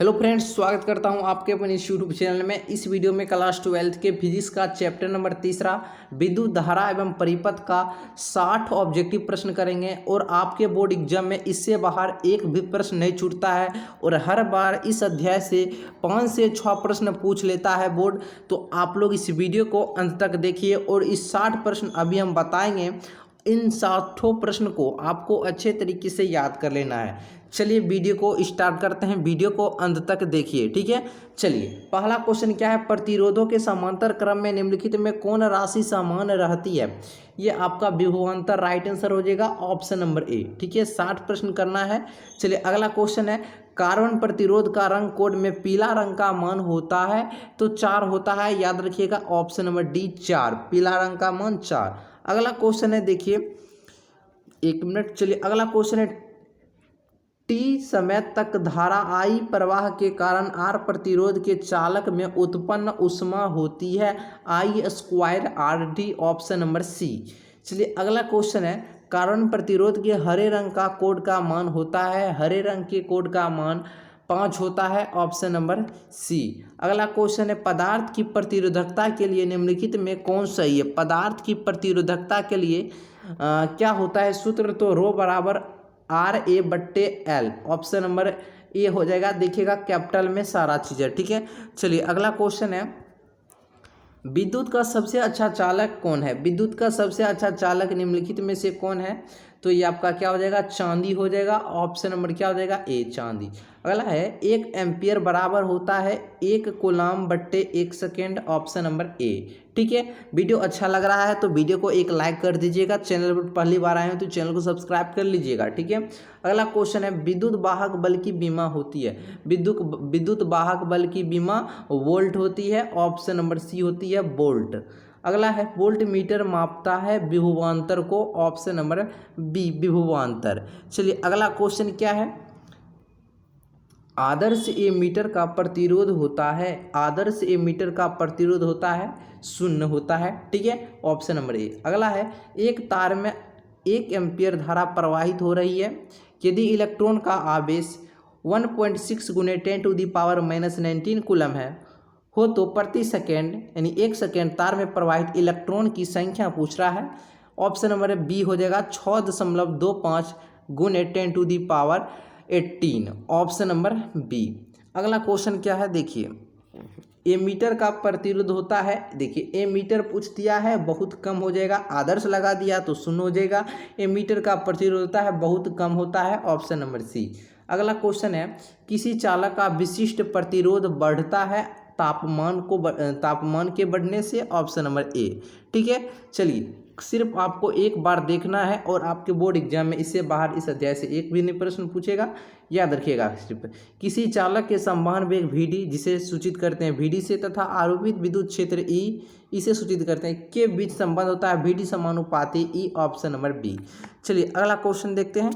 Hello friends, स्वागत करता हूं आपके अपने इस यूट्यूब चैनल में। इस वीडियो में क्लास 12 के फिजिक्स का चैप्टर नंबर 3 विद्युत धारा एवं परिपथ का 60 ऑब्जेक्टिव प्रश्न करेंगे और आपके बोर्ड एग्जाम में इससे बाहर एक भी प्रश्न नहीं छूटता है और हर बार इस अध्याय से 5 से 6 प्रश्न पूछ लेता है बोर्ड। तो आप लोग इस वीडियो को अंत तक देखिए और इस 60 प्रश्न अभी हम बताएंगे। इन 60 प्रश्न को आपको अच्छे तरीके से याद कर लेना है। चलिए वीडियो को स्टार्ट करते हैं, वीडियो को अंत तक देखिए, ठीक है। चलिए, पहला क्वेश्चन क्या है, प्रतिरोधों के समांतर क्रम में निम्नलिखित में कौन राशि समान रहती है। ये आपका विभवांतर राइट आंसर हो जाएगा, ऑप्शन नंबर ए, ठीक है। 60 प्रश्न करना है। चलिए अगला क्वेश्चन है, कार्बन प्रतिरोध का रंग कोड में पीला रंग का मान होता है तो 4 होता है, याद रखिएगा, ऑप्शन नंबर डी 4, पीला रंग का मान 4। अगला क्वेश्चन है, देखिए एक मिनट, चलिए अगला क्वेश्चन है, टी समय तक धारा आई प्रवाह के कारण आर प्रतिरोध के चालक में उत्पन्न ऊष्मा होती है, I square R D, option number C. चलिए अगला क्वेश्चन है, कार्बन प्रतिरोध के हरे रंग का कोड का मान होता है, हरे रंग के कोड का मान 5 होता है, ऑप्शन नंबर सी। अगला क्वेश्चन है, पदार्थ की प्रतिरोधकता के लिए निम्नलिखित में कौन सही है। पदार्थ की प्रतिरोधकता के लिए क्या होता है सूत्र, तो रो बराबर आर ए बट्टे एल, ऑप्शन नंबर ए हो जाएगा। देखिएगा कैपिटल में सारा चीज़ है, ठीक है। चलिए अगला क्वेश्चन है, विद्युत का सबसे अच्छा चालक कौन है। विद्युत का सबसे अच्छा चालक निम्नलिखित में से कौन है, तो ये आपका क्या हो जाएगा, चांदी हो जाएगा, ऑप्शन नंबर क्या हो जाएगा, ए, चांदी। अगला है, 1 एम्पियर बराबर होता है 1 कूलाम बट्टे 1 सेकेंड, ऑप्शन नंबर ए, ठीक है। वीडियो अच्छा लग रहा है तो वीडियो को एक लाइक कर दीजिएगा, चैनल पर पहली बार आए हो तो चैनल को सब्सक्राइब कर लीजिएगा, ठीक है। अगला क्वेश्चन है, विद्युत वाहक बल की बीमा होती है। विद्युत वाहक बल की बीमा वोल्ट होती है, ऑप्शन नंबर सी होती है, वोल्ट। अगला है, वोल्ट मीटर मापता है विभवांतर को, ऑप्शन नंबर बी, विभवांतर। चलिए अगला क्वेश्चन क्या है, आदर्श एमीटर का प्रतिरोध होता है, आदर्श एमीटर का प्रतिरोध होता है 0 होता है, ठीक है, ऑप्शन नंबर ए। अगला है, एक तार में 1 एम्पियर धारा प्रवाहित हो रही है, यदि इलेक्ट्रॉन का आवेश 1.6 गुने 10⁻⁻19 कूलम हो तो प्रति सेकेंड यानी 1 सेकेंड तार में प्रवाहित इलेक्ट्रॉन की संख्या पूछ रहा है, ऑप्शन नंबर बी हो जाएगा 6.25 गुने 10⁻18, ऑप्शन नंबर बी। अगला क्वेश्चन क्या है, देखिए एमीटर का प्रतिरोध होता है, देखिए एमीटर पूछ दिया है, बहुत कम हो जाएगा, आदर्श लगा दिया तो 0 हो जाएगा। एमीटर का प्रतिरोध होता है बहुत कम होता है, ऑप्शन नंबर सी। अगला क्वेश्चन है, किसी चालक का विशिष्ट प्रतिरोध बढ़ता है तापमान के बढ़ने से, ऑप्शन नंबर ए, ठीक है। चलिए सिर्फ आपको एक बार देखना है और आपके बोर्ड एग्जाम में इससे बाहर इस अध्याय से एक भी नहीं प्रश्न पूछेगा, याद रखिएगा। सिर्फ किसी चालक के संवहन वेग वीडी, जिसे सूचित करते हैं वीडी से, तथा आरोपित विद्युत क्षेत्र ई, इसे सूचित करते हैं, के बीच संबंध होता है वीडी समानुपाती ई, ऑप्शन नंबर बी। चलिए अगला क्वेश्चन देखते हैं।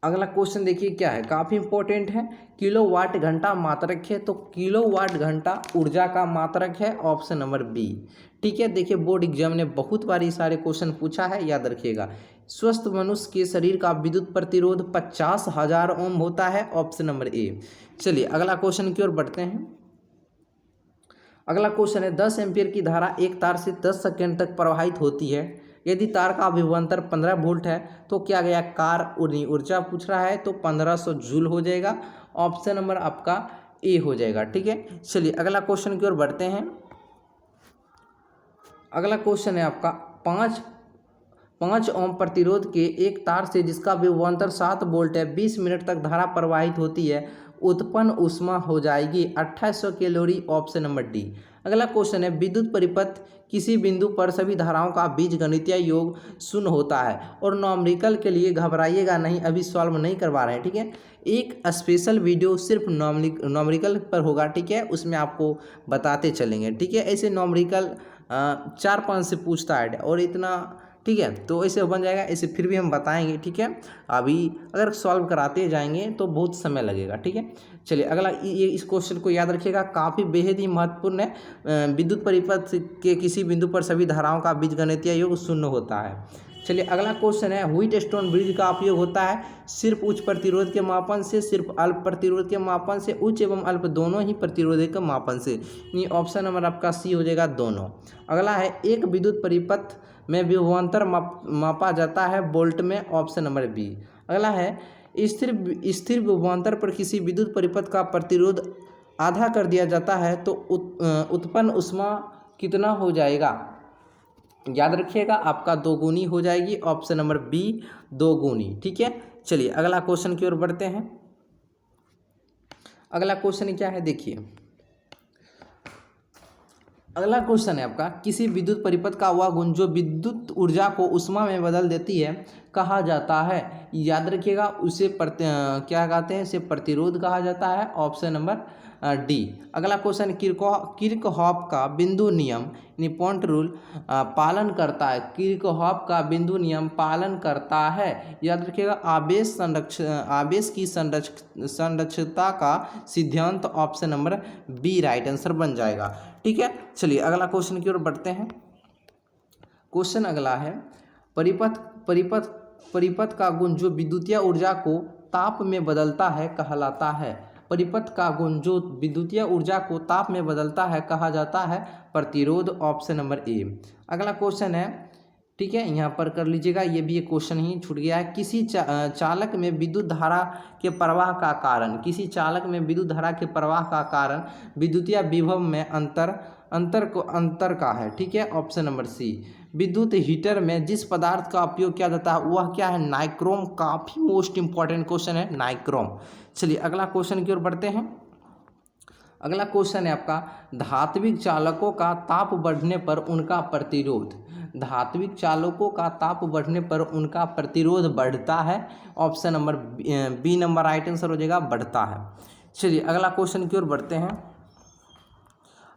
अगला क्वेश्चन देखिए क्या है, काफ़ी इंपॉर्टेंट है, किलोवाट घंटा मात्रक है, तो किलोवाट घंटा ऊर्जा का मात्रक है, ऑप्शन नंबर बी, ठीक है। देखिए बोर्ड एग्जाम ने बहुत बार ये सारे क्वेश्चन पूछा है, याद रखिएगा। स्वस्थ मनुष्य के शरीर का विद्युत प्रतिरोध 50,000 ओम होता है, ऑप्शन नंबर ए। चलिए अगला क्वेश्चन की ओर बढ़ते हैं। अगला क्वेश्चन है, 10 एम्पियर की धारा एक तार से 10 सेकेंड तक प्रवाहित होती है, यदि तार का विभवांतर 15 वोल्ट है तो क्या गया, कार ऊर्जा पूछ रहा है तो 1500 जूल हो जाएगा, ऑप्शन नंबर आपका ए हो जाएगा, ठीक है। चलिए अगला क्वेश्चन की ओर बढ़ते हैं। अगला क्वेश्चन है आपका, 5 ओम प्रतिरोध के एक तार से जिसका विभवांतर 7 वोल्ट है 20 मिनट तक धारा प्रवाहित होती है, उत्पन्न ऊष्मा हो जाएगी 2800 कैलोरी, ऑप्शन नंबर डी। अगला क्वेश्चन है, विद्युत परिपथ किसी बिंदु पर सभी धाराओं का बीजगणितीय योग 0 होता है, और नॉमरिकल के लिए घबराइएगा नहीं, अभी सॉल्व नहीं करवा रहे हैं, ठीक है। एक स्पेशल वीडियो सिर्फ नॉमरिकल पर होगा, ठीक है, उसमें आपको बताते चलेंगे, ठीक है। ऐसे नॉमरिकल 4-5 से पूछता है और इतना, ठीक है, तो ऐसे बन जाएगा, ऐसे फिर भी हम बताएंगे, ठीक है। अभी अगर सॉल्व कराते जाएंगे तो बहुत समय लगेगा, ठीक है। चलिए अगला, ये इस क्वेश्चन को याद रखिएगा, काफ़ी बेहद ही महत्वपूर्ण है। विद्युत परिपथ के किसी बिंदु पर सभी धाराओं का बीजगणितीय योग 0 होता है। चलिए अगला क्वेश्चन है, व्हीटस्टोन ब्रिज का उपयोग होता है सिर्फ उच्च प्रतिरोध के मापन से, सिर्फ अल्प प्रतिरोध के मापन से, उच्च एवं अल्प दोनों ही प्रतिरोध के मापन से। ये ऑप्शन नंबर आपका सी हो जाएगा, दोनों। अगला है, एक विद्युत परिपथ में विभवांतर मापा जाता है वोल्ट में, ऑप्शन नंबर बी। अगला है, स्थिर विभवांतर पर किसी विद्युत परिपथ का प्रतिरोध आधा कर दिया जाता है तो उत्पन्न ऊष्मा कितना हो जाएगा? याद रखिएगा आपका दोगुनी हो जाएगी, ऑप्शन नंबर बी दोगुनी। ठीक है, चलिए अगला क्वेश्चन की ओर बढ़ते हैं। अगला क्वेश्चन क्या है, देखिए अगला क्वेश्चन है आपका, किसी विद्युत परिपथ का वह गुण जो विद्युत ऊर्जा को ऊष्मा में बदल देती है कहा जाता है? याद रखिएगा उसे क्या कहते हैं? इसे प्रतिरोध कहा जाता है, ऑप्शन नंबर डी। अगला क्वेश्चन, किरचॉफ का बिंदु नियम यानी पॉइंट रूल पालन करता है। किरचॉफ का बिंदु नियम पालन करता है, याद रखिएगा आवेश की संरक्षितता का सिद्धांत, option number B right answer बन जाएगा। ठीक है, चलिए अगला क्वेश्चन की ओर बढ़ते हैं। क्वेश्चन अगला है, परिपथ का गुण जो विद्युतीय ऊर्जा को ताप में बदलता है कहलाता है। परिपथ का गुण जो विद्युतीय ऊर्जा को ताप में बदलता है कहा जाता है प्रतिरोध, ऑप्शन नंबर ए। अगला क्वेश्चन है, ठीक है, यहाँ पर कर लीजिएगा, ये भी एक क्वेश्चन ही छूट गया है। किसी चालक में विद्युत धारा के प्रवाह का कारण, किसी चालक में विद्युत धारा के प्रवाह का कारण विद्युतीय विभव में अंतर का है। ठीक है, ऑप्शन नंबर सी। विद्युत हीटर में जिस पदार्थ का उपयोग किया जाता है वह क्या है? नाइक्रोम। काफ़ी मोस्ट इंपॉर्टेंट क्वेश्चन है नाइक्रोम। चलिए अगला क्वेश्चन की ओर बढ़ते हैं। अगला क्वेश्चन है आपका, धात्विक चालकों का ताप बढ़ने पर उनका प्रतिरोध। धात्विक चालकों का ताप बढ़ने पर उनका प्रतिरोध बढ़ता है, option number B number right answer हो जाएगा, बढ़ता है। चलिए अगला क्वेश्चन की ओर बढ़ते हैं।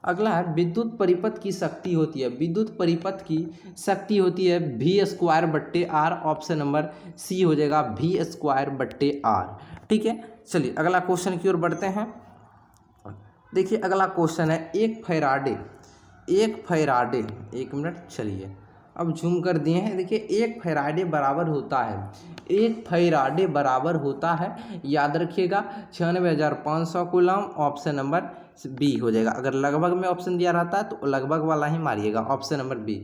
अगला है, विद्युत परिपथ की शक्ति होती है, विद्युत परिपथ की शक्ति होती है V²/R, ऑप्शन नंबर सी हो जाएगा, V²/R। ठीक है, चलिए अगला क्वेश्चन की ओर बढ़ते हैं। देखिए अगला क्वेश्चन है, एक फैराडे, एक मिनट, चलिए अब जूम कर दिए हैं। देखिए एक फैराडे बराबर होता है, एक फैराडे बराबर होता है, याद रखिएगा 96,500 कूलम, ऑप्शन नंबर बी हो जाएगा। अगर लगभग में ऑप्शन दिया रहता है तो लगभग वाला ही मारिएगा, ऑप्शन नंबर बी।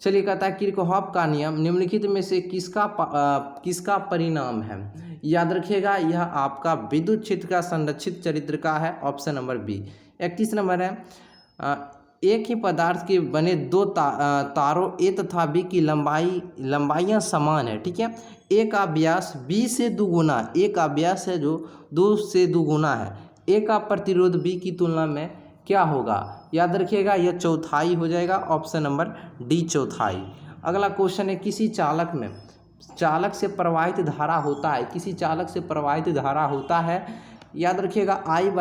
चलिए कहता है, किरचॉफ का नियम निम्नलिखित में से किसका परिणाम है? याद रखिएगा यह आपका विद्युत क्षेत्र का संरक्षित चरित्र का है, ऑप्शन नंबर बी। 31 नंबर है, एक ही पदार्थ के बने दो तारों ए तथा बी की लंबाइयाँ समान है। ठीक है, ए का व्यास बी से दुगुना, ए का व्यास है जो 2 से दुगुना है, ए का प्रतिरोध बी की तुलना में क्या होगा? याद रखिएगा यह चौथाई हो जाएगा, ऑप्शन नंबर डी चौथाई। अगला क्वेश्चन है, किसी चालक से प्रवाहित धारा होता है, किसी चालक से प्रवाहित धारा होता है, याद रखिएगा I =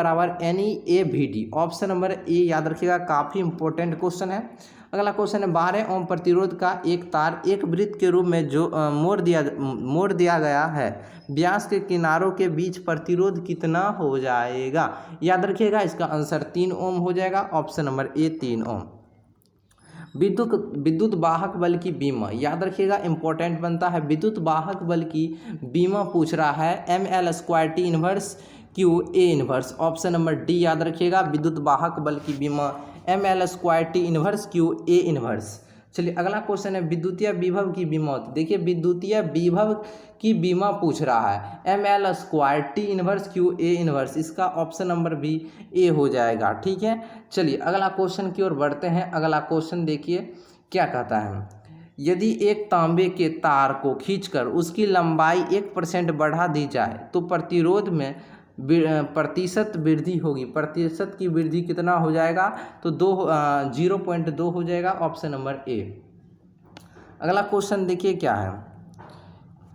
NEAVD, option number A याद रखिएगा, काफ़ी इंपॉर्टेंट क्वेश्चन है। अगला क्वेश्चन है, 12 ओम प्रतिरोध का एक तार एक वृत्त के रूप में जो मोड़ दिया गया है, व्यास के किनारों के बीच प्रतिरोध कितना हो जाएगा? याद रखिएगा इसका आंसर 3 ओम हो जाएगा, ऑप्शन नंबर ए 3 ओम। विद्युत वाहक बल की बीमा, याद रखिएगा इंपॉर्टेंट बनता है, विद्युत वाहक बल की बीमा पूछ रहा है, mL² T × Q A 1, option number D याद रखिएगा, विद्युत वाहक बल की बीमा mL² T × Q A 1। चलिए अगला क्वेश्चन है, विद्युतीय विभव की बीमा होती है। देखिए विद्युतीय विभव की बीमा पूछ रहा है, mL² T × Q A 1, इसका ऑप्शन नंबर भी ए हो जाएगा। ठीक है, चलिए अगला क्वेश्चन की ओर बढ़ते हैं। अगला क्वेश्चन देखिए क्या कहता है, यदि एक तांबे के तार को खींचकर उसकी लंबाई 1% बढ़ा दी जाए तो प्रतिरोध में प्रतिशत वृद्धि होगी, प्रतिशत की वृद्धि कितना हो जाएगा? तो 0.2 हो जाएगा, ऑप्शन नंबर ए। अगला क्वेश्चन देखिए क्या है,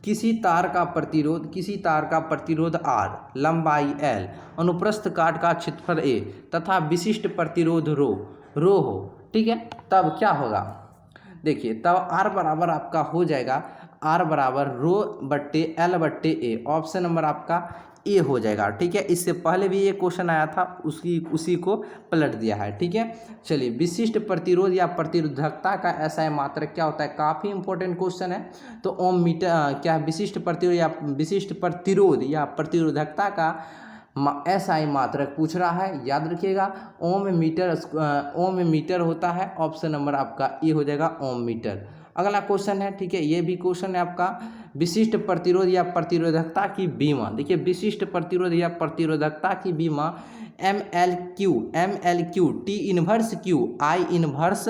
किसी तार का प्रतिरोध R, लंबाई L, अनुप्रस्थ काट का क्षेत्रफल A तथा विशिष्ट प्रतिरोध रो हो। ठीक है, तब क्या होगा? देखिए तब R बराबर आपका हो जाएगा आर बराबर रो बट्टे एल बट्टे ए। ऑप्शन नंबर आपका ए हो जाएगा। ठीक है, इससे पहले भी ये क्वेश्चन आया था, उसी को पलट दिया है। ठीक है, चलिए विशिष्ट प्रतिरोध या प्रतिरोधकता का SI मात्रक क्या होता है, काफ़ी इंपॉर्टेंट क्वेश्चन है। तो ओम मीटर क्या विशिष्ट प्रतिरोध या प्रतिरोधकता का SI मात्रक पूछ रहा है, याद रखिएगा। ओम मीटर होता है। ऑप्शन नंबर आपका ए हो जाएगा, ओम मीटर। अगला क्वेश्चन है, ठीक है, ये भी क्वेश्चन है आपका, विशिष्ट प्रतिरोध या प्रतिरोधकता की बीमा। देखिए विशिष्ट प्रतिरोध या प्रतिरोधकता की बीमा MLQ T inverse Q I inverse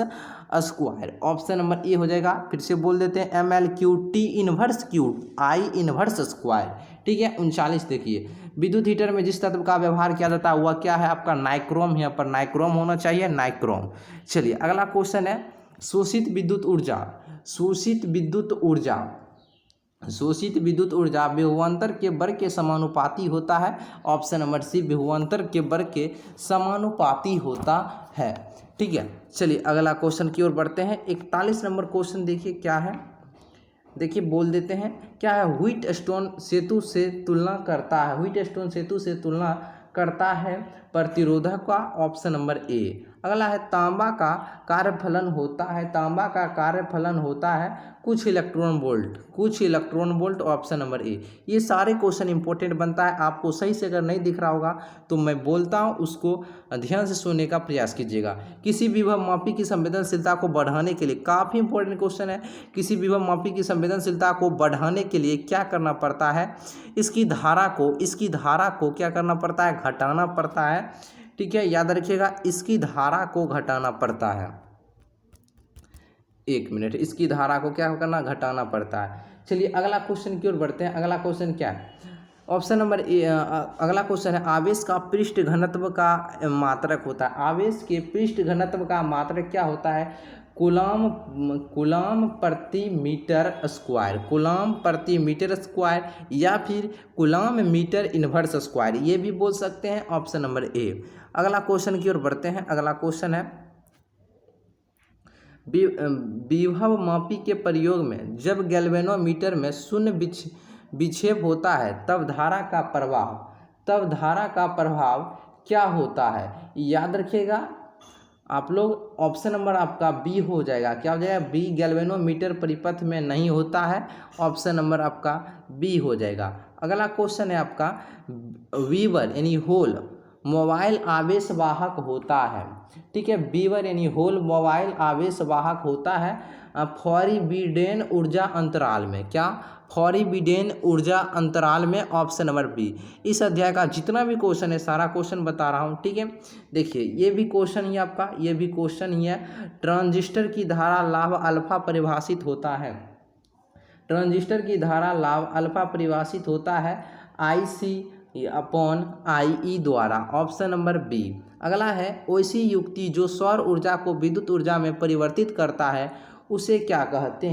square. Option number A हो जाएगा। फिर से बोल देते हैं, MLQ T inverse Q I inverse square. ठीक है, 39 देखिए, विद्युत हीटर में जिस तत्व का व्यवहार किया जाता है वह क्या है आपका, नाइक्रोम। यहाँ पर नाइक्रोम होना चाहिए, नाइक्रोम। चलिए अगला क्वेश्चन है, शोषित विद्युत ऊर्जा विभवांतर के वर्ग के समानुपाती होता है। ऑप्शन नंबर सी, विभवांतर के वर्ग के समानुपाती होता है। ठीक है, चलिए अगला क्वेश्चन की ओर बढ़ते हैं। 41 नंबर क्वेश्चन देखिए क्या है, देखिए बोल देते हैं, क्या है, व्हीटस्टोन सेतु से तुलना करता है प्रतिरोधक का। Option number A. अगला है, तांबा का कार्यफलन होता है कुछ electron volt. Option number A. ये सारे क्वेश्चन इंपॉर्टेंट बनता है। आपको सही से अगर नहीं दिख रहा होगा तो मैं बोलता हूँ, उसको ध्यान से सुनने का प्रयास कीजिएगा। किसी विभव मापी की संवेदनशीलता को बढ़ाने के लिए, काफ़ी इंपॉर्टेंट क्वेश्चन है, किसी विभव मापी की संवेदनशीलता को बढ़ाने के लिए क्या करना पड़ता है, इसकी धारा को क्या करना पड़ता है, घटाना पड़ता है। ठीक है, याद रखिएगा, इसकी धारा को घटाना पड़ता है। एक मिनट, इसकी धारा को क्या करना, घटाना पड़ता है। चलिए अगला क्वेश्चन की ओर बढ़ते हैं। अगला क्वेश्चन क्या है, ऑप्शन नंबर ए। अगला क्वेश्चन है, आवेश का पृष्ठ घनत्व का मात्रक होता है। आवेश के पृष्ठ घनत्व का मात्रक क्या होता है, कूलाम प्रति मीटर स्क्वायर या फिर कूलाम मीटर इनवर्स स्क्वायर, ये भी बोल सकते हैं। Option number A. अगला क्वेश्चन की ओर बढ़ते हैं। अगला क्वेश्चन है, विभव मापी के प्रयोग में जब गैल्वेनोमीटर में शून्य विक्षेप होता है तब धारा का प्रभाव क्या होता है, याद रखिएगा आप लोग। ऑप्शन नंबर आपका बी हो जाएगा। क्या हो जाएगा, बी, गैल्वेनोमीटर परिपथ में नहीं होता है। ऑप्शन नंबर आपका बी हो जाएगा। अगला क्वेश्चन है आपका, वीवर यानी होल मोबाइल आवेश वाहक होता है। ठीक है, वीवर यानी होल मोबाइल आवेश वाहक होता है फॉरीबिडेन ऊर्जा अंतराल में। क्या, फॉरीबिडेन ऊर्जा अंतराल में। Option number B. इस अध्याय का जितना भी क्वेश्चन है सारा क्वेश्चन बता रहा हूँ। ठीक है, देखिए ये भी क्वेश्चन ही आपका, ये भी क्वेश्चन ही है। ट्रांजिस्टर की धारा लाभ अल्फा परिभाषित होता है। ट्रांजिस्टर की धारा लाभ अल्फा परिभाषित होता है IC/IE द्वारा। Option number B. अगला है, ऐसी युक्ति जो सौर ऊर्जा को विद्युत ऊर्जा में परिवर्तित करता है उसे क्या कहते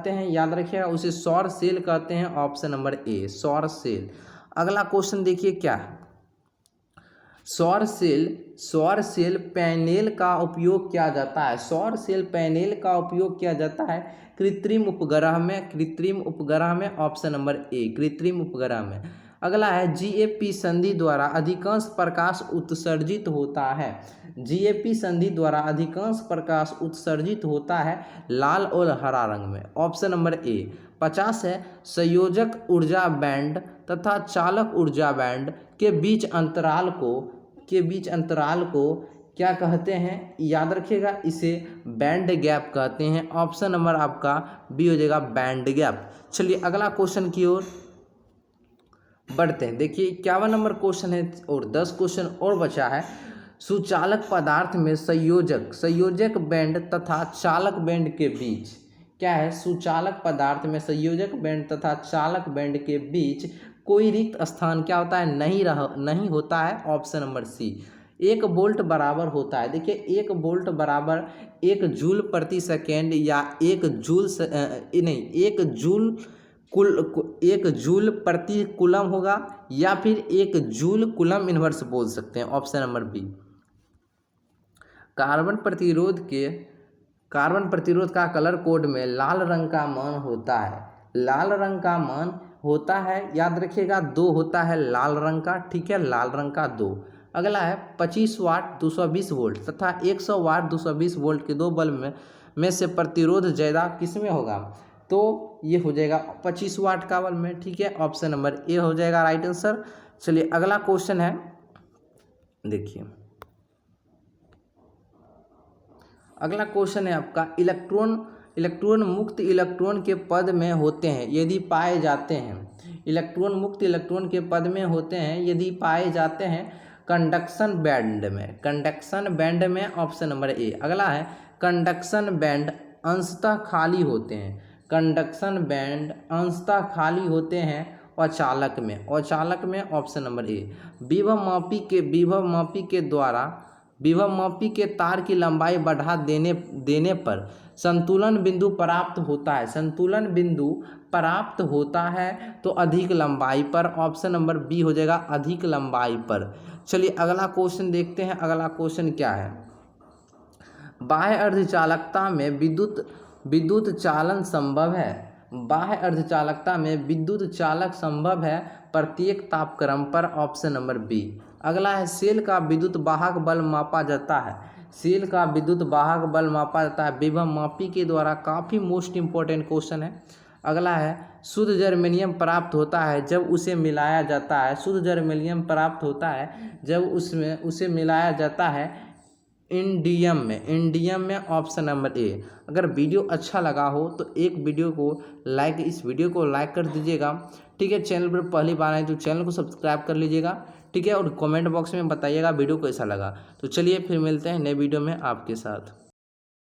हैं, याद रखिएगा, उसे सौर सेल कहते हैं। ऑप्शन नंबर ए, सौर सेल। अगला क्वेश्चन देखिए क्या है, सौर सेल पैनल का उपयोग किया जाता है। सौर सेल पैनल का उपयोग किया जाता है कृत्रिम उपग्रह में। ऑप्शन नंबर ए, कृत्रिम उपग्रह में। अगला है, GAP संधि द्वारा अधिकांश प्रकाश उत्सर्जित होता है लाल और हरा रंग में। Option number A. 50 है, संयोजक ऊर्जा बैंड तथा चालक ऊर्जा बैंड के बीच अंतराल को क्या कहते हैं, याद रखिएगा, इसे बैंड गैप कहते हैं। ऑप्शन नंबर आपका बी हो जाएगा, बैंड गैप। चलिए अगला क्वेश्चन की ओर बढ़ते हैं। देखिए 51 नंबर क्वेश्चन है और 10 क्वेश्चन और बचा है। सुचालक पदार्थ में संयोजक बैंड तथा चालक बैंड के बीच क्या है, सुचालक पदार्थ में संयोजक बैंड तथा चालक बैंड के बीच कोई रिक्त स्थान क्या होता है, नहीं होता है। ऑप्शन नंबर सी। 1 वोल्ट बराबर होता है, देखिए 1 वोल्ट बराबर 1 जूल प्रति सेकेंड या 1 जूल प्रति कूलम होगा या फिर 1 जूल कूलम इनवर्स बोल सकते हैं। Option number B. Carbon carbon प्रतिरोध का कलर कोड में लाल रंग का मान होता है, लाल रंग का मान होता है, याद रखिएगा 2 होता है लाल रंग का, ठीक है, लाल रंग का 2। अगला है 25 वाट 220 वोल्ट तथा 100 वाट 220 वोल्ट के दो बल्ब में से प्रतिरोध ज़्यादा किसमें होगा? तो ये हो जाएगा 25 वाट का बल्ब में, ठीक है, ऑप्शन नंबर ए हो जाएगा राइट आंसर। चलिए अगला क्वेश्चन है, देखिए अगला क्वेश्चन है आपका, इलेक्ट्रॉन मुक्त इलेक्ट्रॉन के पद में होते हैं यदि पाए जाते हैं, इलेक्ट्रॉन मुक्त इलेक्ट्रॉन के पद में होते हैं यदि पाए जाते हैं कंडक्शन बैंड में, कंडक्शन बैंड में, ऑप्शन नंबर ए। अगला है कंडक्शन बैंड अंशतः खाली होते हैं, कंडक्शन बैंड अंशतः खाली होते हैं अचालक में, अचालक में, ऑप्शन नंबर ए। विभव मापी के तार की लंबाई बढ़ा देने पर संतुलन बिंदु प्राप्त होता है, संतुलन बिंदु प्राप्त होता है तो अधिक लंबाई पर, ऑप्शन नंबर बी हो जाएगा अधिक लंबाई पर। चलिए अगला क्वेश्चन देखते हैं, अगला क्वेश्चन क्या है, बाह्य अर्धचालकता में विद्युत चालन संभव है, बाह्य अर्धचालकता में विद्युत चालक संभव है प्रत्येक तापक्रम पर, ऑप्शन नंबर बी। अगला है सेल का विद्युत वाहक बल मापा जाता है, सेल का विद्युत वाहक बल मापा जाता है विभव मापी के द्वारा, काफ़ी मोस्ट इंपॉर्टेंट क्वेश्चन है। अगला है शुद्ध जर्मेनियम प्राप्त होता है जब उसे मिलाया जाता है, शुद्ध जर्मेनियम प्राप्त होता है जब उसे मिलाया जाता है इंडियम में, ऑप्शन नंबर ए। अगर वीडियो अच्छा लगा हो तो इस वीडियो को लाइक कर दीजिएगा, ठीक है, चैनल पर पहली बार आए तो चैनल को सब्सक्राइब कर लीजिएगा, ठीक है, और कमेंट बॉक्स में बताइएगा वीडियो कैसा लगा। तो चलिए फिर मिलते हैं नए वीडियो में आपके साथ।